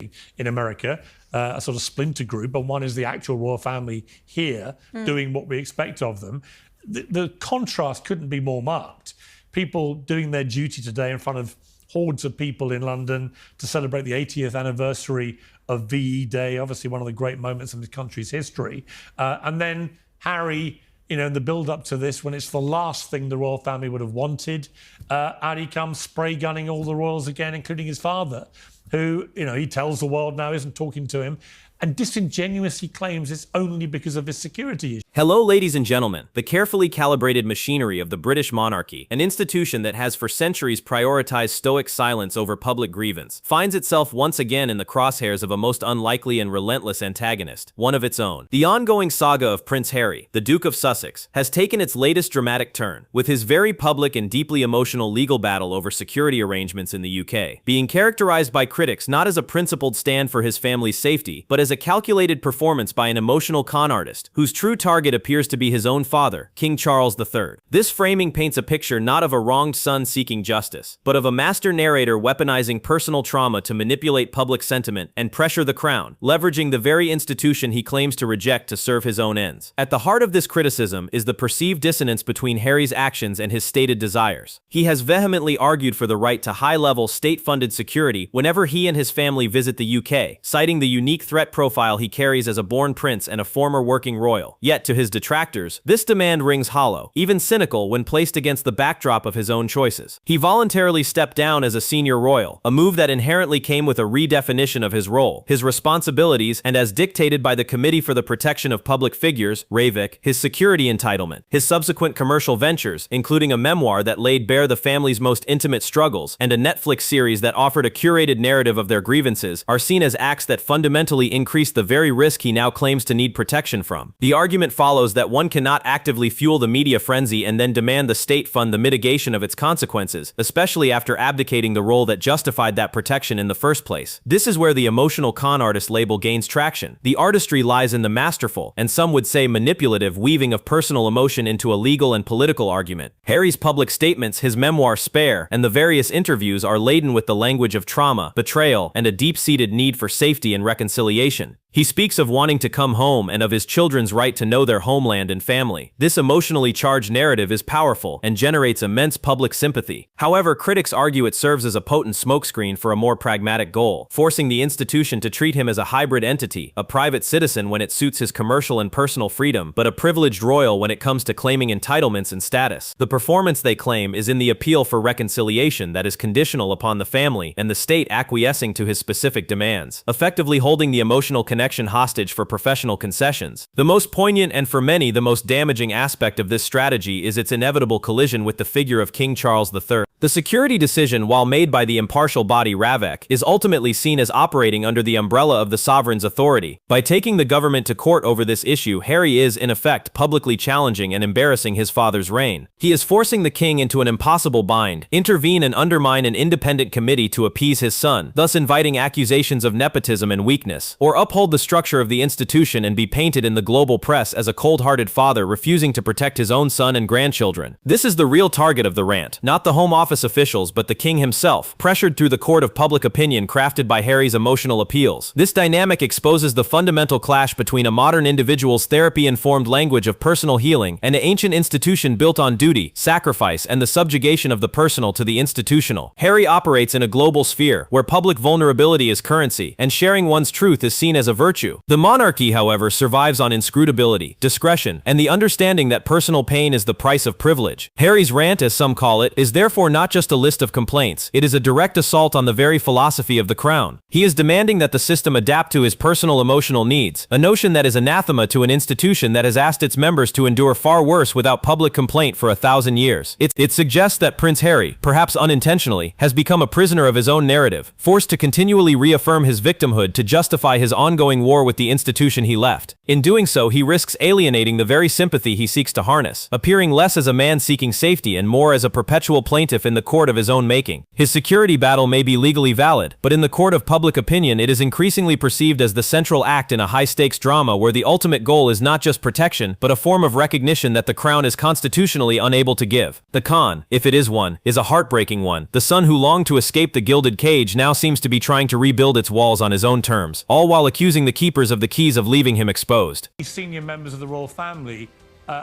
family in America, a sort of splinter group, and one is the actual royal family here doing what we expect of them. The contrast couldn't be more marked. People doing their duty today in front of hordes of people in London to celebrate the 80th anniversary of VE Day, obviously one of the great moments in the country's history. And then Harry, in the build-up to this, when it's the last thing the royal family would have wanted, out he comes spray gunning all the royals again, including his father, who, he tells the world now isn't talking to him, and disingenuously claims it's only because of his security issue. Hello, ladies and gentlemen. The carefully calibrated machinery of the British monarchy, an institution that has for centuries prioritized stoic silence over public grievance, finds itself once again in the crosshairs of a most unlikely and relentless antagonist, one of its own. The ongoing saga of Prince Harry, the Duke of Sussex, has taken its latest dramatic turn, with his very public and deeply emotional legal battle over security arrangements in the UK, being characterized by critics not as a principled stand for his family's safety, but as a calculated performance by an emotional con artist, whose true target appears to be his own father, King Charles III. This framing paints a picture not of a wronged son seeking justice, but of a master narrator weaponizing personal trauma to manipulate public sentiment and pressure the crown, leveraging the very institution he claims to reject to serve his own ends. At the heart of this criticism is the perceived dissonance between Harry's actions and his stated desires. He has vehemently argued for the right to high-level state-funded security whenever he and his family visit the UK, citing the unique threat profile he carries as a born prince and a former working royal. Yet, to his detractors, this demand rings hollow, even cynical when placed against the backdrop of his own choices. He voluntarily stepped down as a senior royal, a move that inherently came with a redefinition of his role, his responsibilities, and as dictated by the Committee for the Protection of Public Figures, RAVIC, his security entitlement. His subsequent commercial ventures, including a memoir that laid bare the family's most intimate struggles, and a Netflix series that offered a curated narrative of their grievances, are seen as acts that fundamentally increase the very risk he now claims to need protection from. The argument follows that one cannot actively fuel the media frenzy and then demand the state fund the mitigation of its consequences, especially after abdicating the role that justified that protection in the first place. This is where the emotional con artist label gains traction. The artistry lies in the masterful, and some would say manipulative, weaving of personal emotion into a legal and political argument. Harry's public statements, his memoir Spare, and the various interviews are laden with the language of trauma, betrayal, and a deep-seated need for safety and reconciliation. He speaks of wanting to come home and of his children's right to know their homeland and family. This emotionally charged narrative is powerful and generates immense public sympathy. However, critics argue it serves as a potent smokescreen for a more pragmatic goal, forcing the institution to treat him as a hybrid entity, a private citizen when it suits his commercial and personal freedom, but a privileged royal when it comes to claiming entitlements and status. The performance, they claim, is in the appeal for reconciliation that is conditional upon the family and the state acquiescing to his specific demands, effectively holding the emotional connection hostage for professional concessions. The most poignant and for many the most damaging aspect of this strategy is its inevitable collision with the figure of King Charles III. The security decision, while made by the impartial body RAVIC, is ultimately seen as operating under the umbrella of the sovereign's authority. By taking the government to court over this issue, Harry is, in effect, publicly challenging and embarrassing his father's reign. He is forcing the king into an impossible bind, intervene and undermine an independent committee to appease his son, thus inviting accusations of nepotism and weakness, or uphold the structure of the institution and be painted in the global press as a cold-hearted father refusing to protect his own son and grandchildren. This is the real target of the rant, not the Home Office officials but the king himself, pressured through the court of public opinion crafted by Harry's emotional appeals. This dynamic exposes the fundamental clash between a modern individual's therapy-informed language of personal healing and an ancient institution built on duty, sacrifice, and the subjugation of the personal to the institutional. Harry operates in a global sphere, where public vulnerability is currency, and sharing one's truth is seen as a virtue. The monarchy, however, survives on inscrutability, discretion, and the understanding that personal pain is the price of privilege. Harry's rant, as some call it, is therefore not just a list of complaints, it is a direct assault on the very philosophy of the crown. He is demanding that the system adapt to his personal emotional needs, a notion that is anathema to an institution that has asked its members to endure far worse without public complaint for 1,000 years. It suggests that Prince Harry, perhaps unintentionally, has become a prisoner of his own narrative, forced to continually reaffirm his victimhood to justify his ongoing ongoing war with the institution he left. In doing so, he risks alienating the very sympathy he seeks to harness, appearing less as a man seeking safety and more as a perpetual plaintiff in the court of his own making. His security battle may be legally valid, but in the court of public opinion it is increasingly perceived as the central act in a high-stakes drama where the ultimate goal is not just protection, but a form of recognition that the crown is constitutionally unable to give. The con, if it is one, is a heartbreaking one. The son who longed to escape the gilded cage now seems to be trying to rebuild its walls on his own terms, all while accusing the keepers of the keys of leaving him exposed. Senior members of the royal family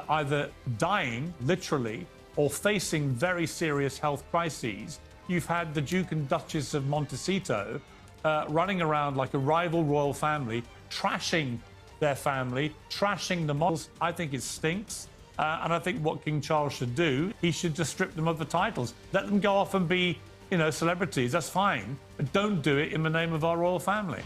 either dying, literally, or facing very serious health crises. You've had the Duke and Duchess of Montecito running around like a rival royal family, trashing their family, trashing the models. I think it stinks. And I think what King Charles should do, he should just strip them of the titles. Let them go off and be, celebrities, that's fine. But don't do it in the name of our royal family.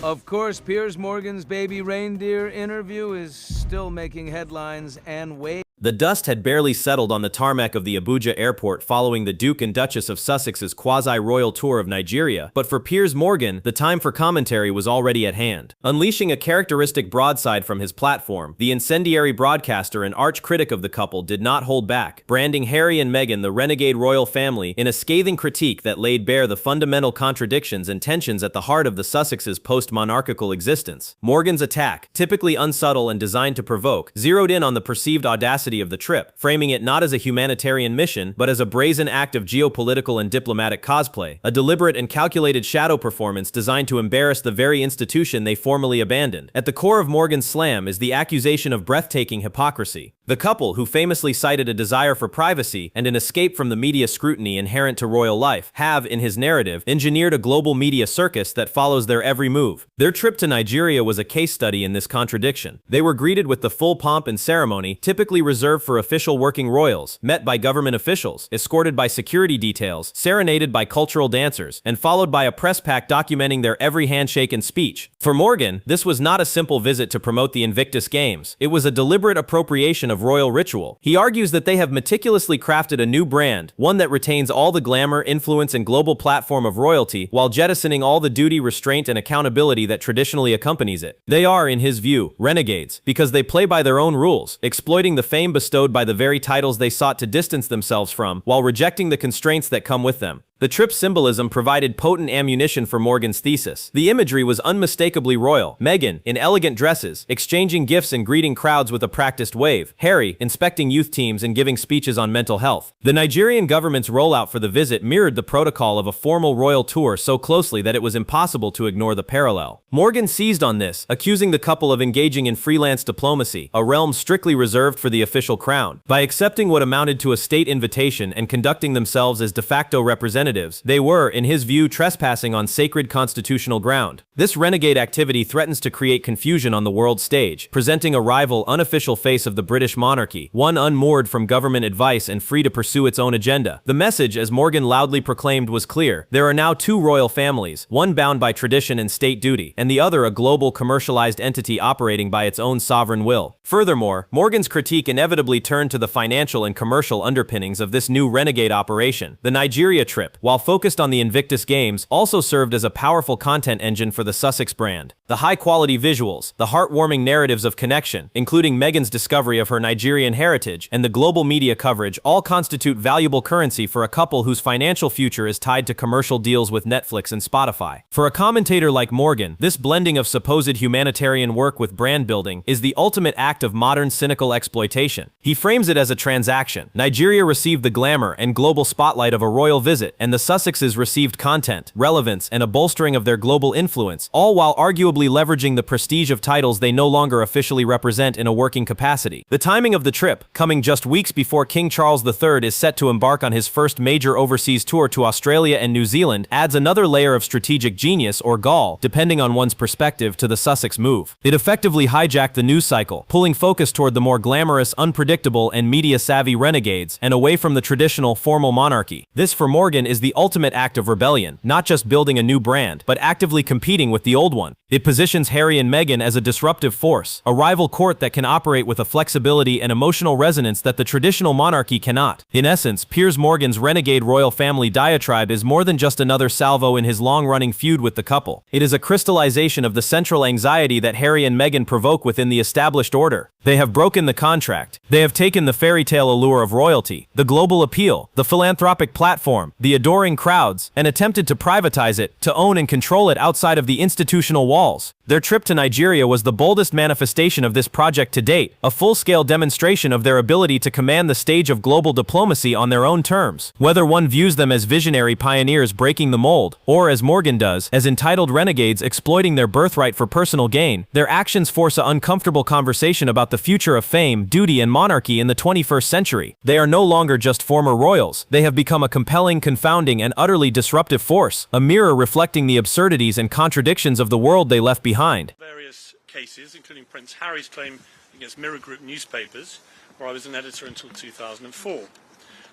Of course, Piers Morgan's baby reindeer interview is still making headlines and The dust had barely settled on the tarmac of the Abuja airport following the Duke and Duchess of Sussex's quasi-royal tour of Nigeria, but for Piers Morgan, the time for commentary was already at hand. Unleashing a characteristic broadside from his platform, the incendiary broadcaster and arch critic of the couple did not hold back, branding Harry and Meghan the renegade royal family in a scathing critique that laid bare the fundamental contradictions and tensions at the heart of the Sussexes' post-monarchical existence. Morgan's attack, typically unsubtle and designed to provoke, zeroed in on the perceived audacity of the trip, framing it not as a humanitarian mission, but as a brazen act of geopolitical and diplomatic cosplay, a deliberate and calculated shadow performance designed to embarrass the very institution they formally abandoned. At the core of Morgan's slam is the accusation of breathtaking hypocrisy. The couple, who famously cited a desire for privacy and an escape from the media scrutiny inherent to royal life, have, in his narrative, engineered a global media circus that follows their every move. Their trip to Nigeria was a case study in this contradiction. They were greeted with the full pomp and ceremony typically reserved for official working royals, met by government officials, escorted by security details, serenaded by cultural dancers, and followed by a press pack documenting their every handshake and speech. For Morgan, this was not a simple visit to promote the Invictus Games. It was a deliberate appropriation of royal ritual. He argues that they have meticulously crafted a new brand, one that retains all the glamour, influence, and global platform of royalty, while jettisoning all the duty, restraint, and accountability that traditionally accompanies it. They are, in his view, renegades, because they play by their own rules, exploiting the fame bestowed by the very titles they sought to distance themselves from, while rejecting the constraints that come with them. The trip's symbolism provided potent ammunition for Morgan's thesis. The imagery was unmistakably royal. Meghan, in elegant dresses, exchanging gifts and greeting crowds with a practiced wave. Harry, inspecting youth teams and giving speeches on mental health. The Nigerian government's rollout for the visit mirrored the protocol of a formal royal tour so closely that it was impossible to ignore the parallel. Morgan seized on this, accusing the couple of engaging in freelance diplomacy, a realm strictly reserved for the official crown. By accepting what amounted to a state invitation and conducting themselves as de facto representatives, they were, in his view, trespassing on sacred constitutional ground. This renegade activity threatens to create confusion on the world stage, presenting a rival, unofficial face of the British monarchy, one unmoored from government advice and free to pursue its own agenda. The message, as Morgan loudly proclaimed, was clear. There are now two royal families, one bound by tradition and state duty, and the other a global commercialized entity operating by its own sovereign will. Furthermore, Morgan's critique inevitably turned to the financial and commercial underpinnings of this new renegade operation. The Nigeria trip, while focused on the Invictus Games, also served as a powerful content engine for the Sussex brand. The high-quality visuals, the heartwarming narratives of connection, including Meghan's discovery of her Nigerian heritage, and the global media coverage all constitute valuable currency for a couple whose financial future is tied to commercial deals with Netflix and Spotify. For a commentator like Morgan, this blending of supposed humanitarian work with brand building is the ultimate act of modern cynical exploitation. He frames it as a transaction. Nigeria received the glamour and global spotlight of a royal visit, and the Sussexes received content, relevance, and a bolstering of their global influence, all while arguably leveraging the prestige of titles they no longer officially represent in a working capacity. The timing of the trip, coming just weeks before King Charles III is set to embark on his first major overseas tour to Australia and New Zealand, adds another layer of strategic genius or gall, depending on one's perspective, to the Sussex move. It effectively hijacked the news cycle, pulling focus toward the more glamorous, unpredictable, and media-savvy renegades, and away from the traditional, formal monarchy. This, for Morgan, is the ultimate act of rebellion, not just building a new brand, but actively competing with the old one. It positions Harry and Meghan as a disruptive force, a rival court that can operate with a flexibility and emotional resonance that the traditional monarchy cannot. In essence, Piers Morgan's renegade royal family diatribe is more than just another salvo in his long-running feud with the couple. It is a crystallization of the central anxiety that Harry and Meghan provoke within the established order. They have broken the contract. They have taken the fairy tale allure of royalty, the global appeal, the philanthropic platform, the adoring crowds, and attempted to privatize it, to own and control it outside of the institutional walls. Their trip to Nigeria was the boldest manifestation of this project to date, a full-scale demonstration of their ability to command the stage of global diplomacy on their own terms. Whether one views them as visionary pioneers breaking the mold, or as Morgan does, as entitled renegades exploiting their birthright for personal gain, their actions force an uncomfortable conversation about the future of fame, duty, and monarchy in the 21st century. They are no longer just former royals. They have become a compelling, confounding, and utterly disruptive force, a mirror reflecting the absurdities and contradictions of the world they left behind. Various cases, including Prince Harry's claim against Mirror Group newspapers, where I was an editor until 2004.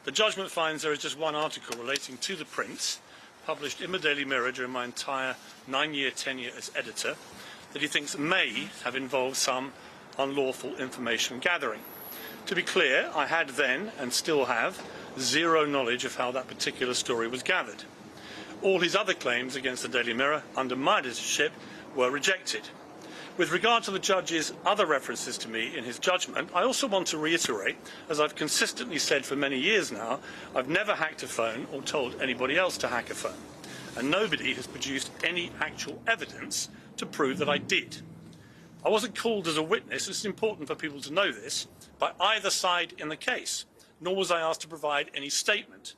The judgment finds there is just one article relating to the Prince, published in the Daily Mirror during my entire 9-year tenure as editor, that he thinks may have involved some unlawful information gathering. To be clear, I had then, and still have, zero knowledge of how that particular story was gathered. All his other claims against the Daily Mirror, under my editorship, were rejected. With regard to the judge's other references to me in his judgment, I also want to reiterate, as I've consistently said for many years now, I've never hacked a phone or told anybody else to hack a phone, and nobody has produced any actual evidence to prove that I did. I wasn't called as a witness, it's important for people to know this, by either side in the case, nor was I asked to provide any statement.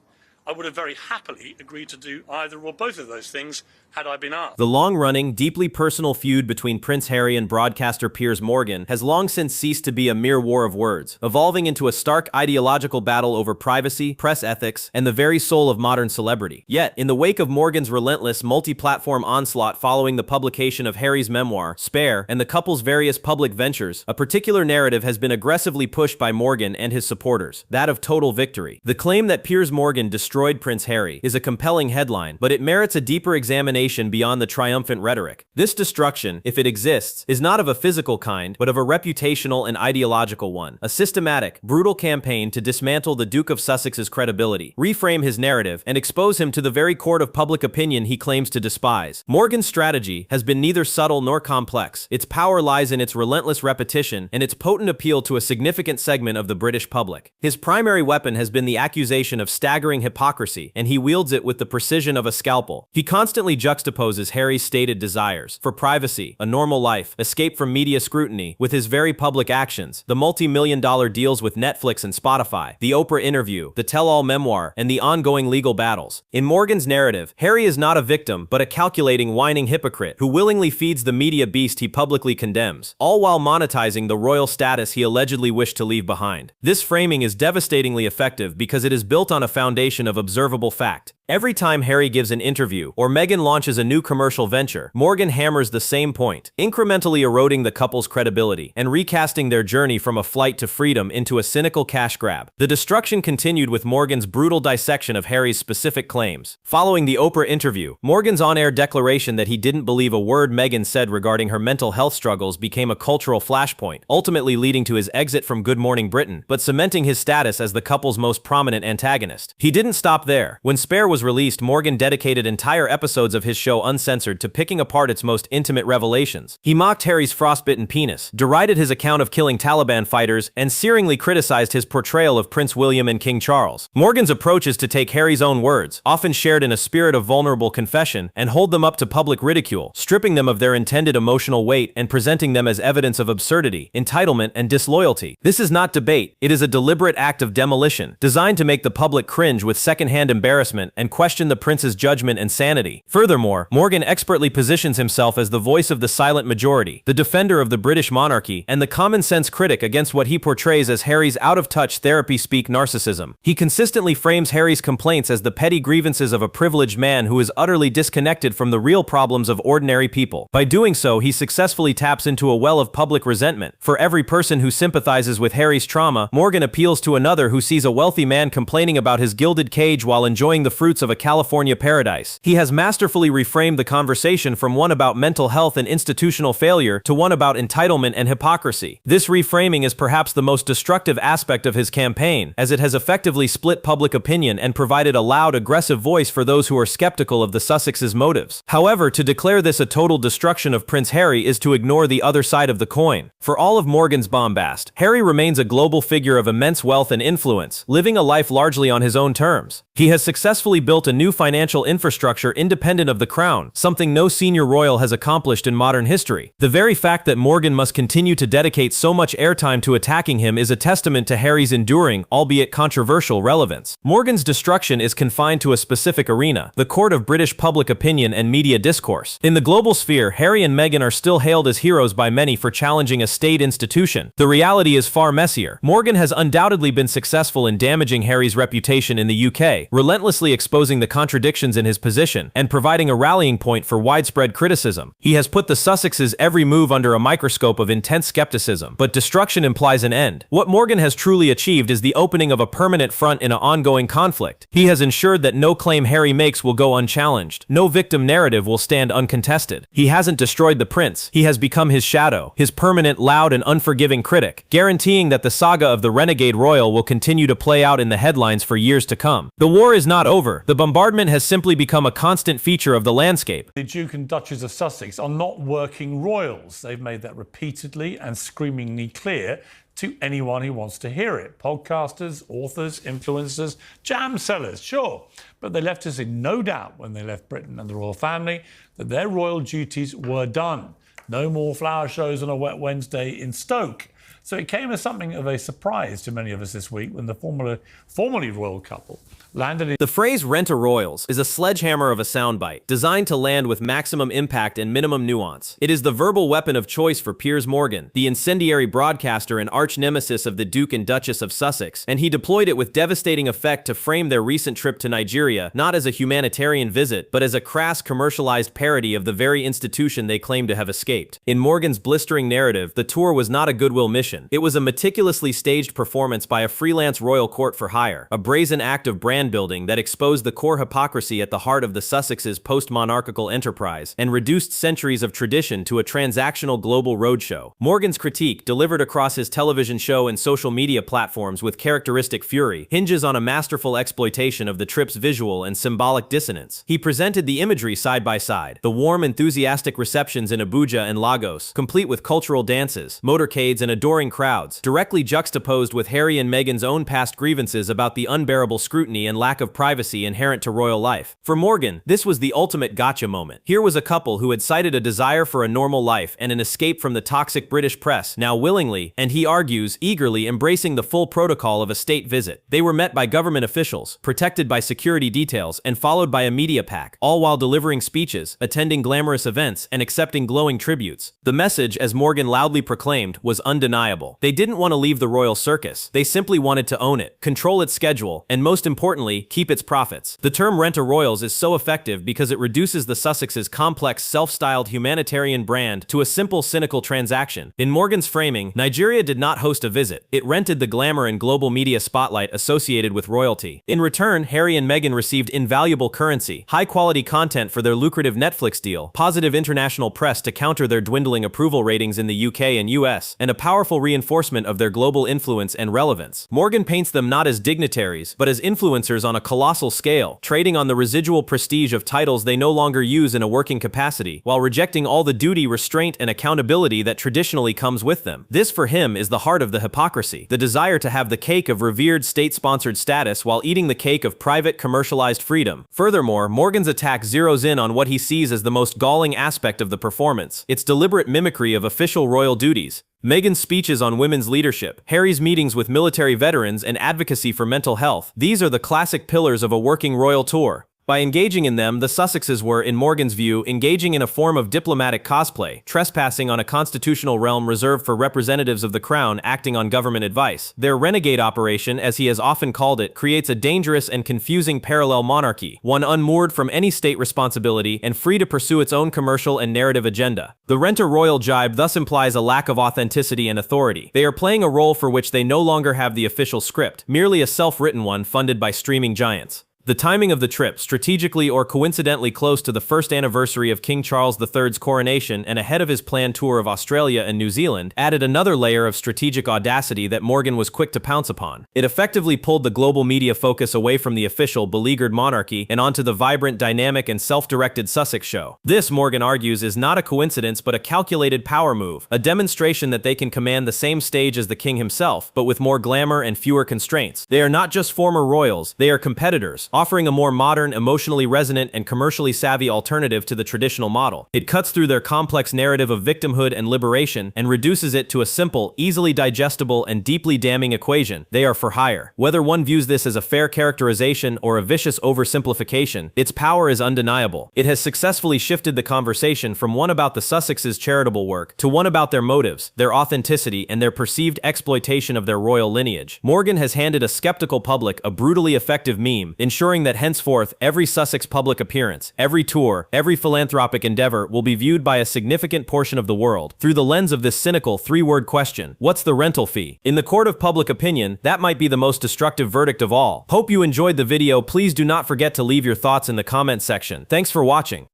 I would have very happily agreed to do either or both of those things had I been asked. The long-running, deeply personal feud between Prince Harry and broadcaster Piers Morgan has long since ceased to be a mere war of words, evolving into a stark ideological battle over privacy, press ethics, and the very soul of modern celebrity. Yet, in the wake of Morgan's relentless, multi-platform onslaught following the publication of Harry's memoir, Spare, and the couple's various public ventures, a particular narrative has been aggressively pushed by Morgan and his supporters, that of total victory. The claim that Piers Morgan destroyed Prince Harry is a compelling headline, but it merits a deeper examination beyond the triumphant rhetoric. This destruction, if it exists, is not of a physical kind, but of a reputational and ideological one. A systematic, brutal campaign to dismantle the Duke of Sussex's credibility, reframe his narrative, and expose him to the very court of public opinion he claims to despise. Morgan's strategy has been neither subtle nor complex. Its power lies in its relentless repetition and its potent appeal to a significant segment of the British public. His primary weapon has been the accusation of staggering hypocrisy, and he wields it with the precision of a scalpel. He constantly juxtaposes Harry's stated desires for privacy, a normal life, escape from media scrutiny, with his very public actions, the multi-million-dollar deals with Netflix and Spotify, the Oprah interview, the tell-all memoir, and the ongoing legal battles. In Morgan's narrative, Harry is not a victim, but a calculating, whining hypocrite who willingly feeds the media beast he publicly condemns, all while monetizing the royal status he allegedly wished to leave behind. This framing is devastatingly effective because it is built on a foundation of observable fact. Every time Harry gives an interview or Meghan launches a new commercial venture, Morgan hammers the same point, incrementally eroding the couple's credibility and recasting their journey from a flight to freedom into a cynical cash grab. The destruction continued with Morgan's brutal dissection of Harry's specific claims. Following the Oprah interview, Morgan's on-air declaration that he didn't believe a word Meghan said regarding her mental health struggles became a cultural flashpoint, ultimately leading to his exit from Good Morning Britain, but cementing his status as the couple's most prominent antagonist. He didn't stop there. When Spare was released, Morgan dedicated entire episodes of his show Uncensored to picking apart its most intimate revelations. He mocked Harry's frostbitten penis, derided his account of killing Taliban fighters, and searingly criticized his portrayal of Prince William and King Charles. Morgan's approach is to take Harry's own words, often shared in a spirit of vulnerable confession, and hold them up to public ridicule, stripping them of their intended emotional weight and presenting them as evidence of absurdity, entitlement, and disloyalty. This is not debate, it is a deliberate act of demolition, designed to make the public cringe with secondhand embarrassment and question the prince's judgment and sanity. Furthermore, Morgan expertly positions himself as the voice of the silent majority, the defender of the British monarchy, and the common-sense critic against what he portrays as Harry's out-of-touch therapy-speak narcissism. He consistently frames Harry's complaints as the petty grievances of a privileged man who is utterly disconnected from the real problems of ordinary people. By doing so, he successfully taps into a well of public resentment. For every person who sympathizes with Harry's trauma, Morgan appeals to another who sees a wealthy man complaining about his gilded cage while enjoying the fruits fruits of a California paradise. He has masterfully reframed the conversation from one about mental health and institutional failure to one about entitlement and hypocrisy. This reframing is perhaps the most destructive aspect of his campaign, as it has effectively split public opinion and provided a loud, aggressive voice for those who are skeptical of the Sussexes' motives. However, to declare this a total destruction of Prince Harry is to ignore the other side of the coin. For all of Morgan's bombast, Harry remains a global figure of immense wealth and influence, living a life largely on his own terms. He has successfully built a new financial infrastructure independent of the crown, something no senior royal has accomplished in modern history. The very fact that Morgan must continue to dedicate so much airtime to attacking him is a testament to Harry's enduring, albeit controversial, relevance. Morgan's destruction is confined to a specific arena, the court of British public opinion and media discourse. In the global sphere, Harry and Meghan are still hailed as heroes by many for challenging a state institution. The reality is far messier. Morgan has undoubtedly been successful in damaging Harry's reputation in the UK, relentlessly exposing the contradictions in his position and providing a rallying point for widespread criticism. He has put the Sussexes' every move under a microscope of intense skepticism, but destruction implies an end. What Morgan has truly achieved is the opening of a permanent front in an ongoing conflict. He has ensured that no claim Harry makes will go unchallenged. No victim narrative will stand uncontested. He hasn't destroyed the prince. He has become his shadow, his permanent, loud, and unforgiving critic, guaranteeing that the saga of the renegade royal will continue to play out in the headlines for years to come. The war is not over. The bombardment has simply become a constant feature of the landscape. The Duke and Duchess of Sussex are not working royals. They've made that repeatedly and screamingly clear to anyone who wants to hear it. Podcasters, authors, influencers, jam sellers, sure. But they left us in no doubt when they left Britain and the royal family that their royal duties were done. No more flower shows on a wet Wednesday in Stoke. So it came as something of a surprise to many of us this week when the formerly royal couple landed in... The phrase rent-a-royals is a sledgehammer of a soundbite, designed to land with maximum impact and minimum nuance. It is the verbal weapon of choice for Piers Morgan, the incendiary broadcaster and arch-nemesis of the Duke and Duchess of Sussex, and he deployed it with devastating effect to frame their recent trip to Nigeria not as a humanitarian visit, but as a crass commercialized parody of the very institution they claim to have escaped. In Morgan's blistering narrative, the tour was not a goodwill mission. It was a meticulously staged performance by a freelance royal court for hire, a brazen act of brand building that exposed the core hypocrisy at the heart of the Sussexes' post-monarchical enterprise and reduced centuries of tradition to a transactional global roadshow. Morgan's critique, delivered across his television show and social media platforms with characteristic fury, hinges on a masterful exploitation of the trip's visual and symbolic dissonance. He presented the imagery side by side, the warm, enthusiastic receptions in Abuja and Lagos, complete with cultural dances, motorcades, and adoring crowds, directly juxtaposed with Harry and Meghan's own past grievances about the unbearable scrutiny and lack of privacy inherent to royal life. For Morgan, this was the ultimate gotcha moment. Here was a couple who had cited a desire for a normal life and an escape from the toxic British press, now willingly, and he argues, eagerly embracing the full protocol of a state visit. They were met by government officials, protected by security details, and followed by a media pack, all while delivering speeches, attending glamorous events, and accepting glowing tributes. The message, as Morgan loudly proclaimed, was undeniable. They didn't want to leave the royal circus. They simply wanted to own it, control its schedule, and most importantly, keep its profits. The term rent-a-royals is so effective because it reduces the Sussexes' complex, self-styled humanitarian brand to a simple, cynical transaction. In Morgan's framing, Nigeria did not host a visit. It rented the glamour and global media spotlight associated with royalty. In return, Harry and Meghan received invaluable currency, high-quality content for their lucrative Netflix deal, positive international press to counter their dwindling approval ratings in the UK and US, and a powerful reinforcement of their global influence and relevance. Morgan paints them not as dignitaries, but as influencers on a colossal scale, trading on the residual prestige of titles they no longer use in a working capacity, while rejecting all the duty, restraint, and accountability that traditionally comes with them. This, for him, is the heart of the hypocrisy, the desire to have the cake of revered state-sponsored status while eating the cake of private, commercialized freedom. Furthermore, Morgan's attack zeroes in on what he sees as the most galling aspect of the performance, its deliberate mimicry of official royal duties. Meghan's speeches on women's leadership, Harry's meetings with military veterans, and advocacy for mental health. These are the classic pillars of a working royal tour. By engaging in them, the Sussexes were, in Morgan's view, engaging in a form of diplomatic cosplay, trespassing on a constitutional realm reserved for representatives of the crown acting on government advice. Their renegade operation, as he has often called it, creates a dangerous and confusing parallel monarchy, one unmoored from any state responsibility and free to pursue its own commercial and narrative agenda. The rent-a-royal jibe thus implies a lack of authenticity and authority. They are playing a role for which they no longer have the official script, merely a self-written one funded by streaming giants. The timing of the trip, strategically or coincidentally close to the first anniversary of King Charles III's coronation and ahead of his planned tour of Australia and New Zealand, added another layer of strategic audacity that Morgan was quick to pounce upon. It effectively pulled the global media focus away from the official, beleaguered monarchy and onto the vibrant, dynamic, and self-directed Sussex show. This, Morgan argues, is not a coincidence but a calculated power move, a demonstration that they can command the same stage as the king himself, but with more glamour and fewer constraints. They are not just former royals, they are competitors, offering a more modern, emotionally resonant, and commercially savvy alternative to the traditional model. It cuts through their complex narrative of victimhood and liberation and reduces it to a simple, easily digestible, and deeply damning equation. They are for hire. Whether one views this as a fair characterization or a vicious oversimplification, its power is undeniable. It has successfully shifted the conversation from one about the Sussexes' charitable work to one about their motives, their authenticity, and their perceived exploitation of their royal lineage. Morgan has handed a skeptical public a brutally effective meme, ensuring that henceforth every Sussex public appearance, every tour, every philanthropic endeavor will be viewed by a significant portion of the world through the lens of this cynical three-word question: what's the rental fee? In the court of public opinion, that might be the most destructive verdict of all. Hope you enjoyed the video. Please do not forget to leave your thoughts in the comment section. Thanks for watching.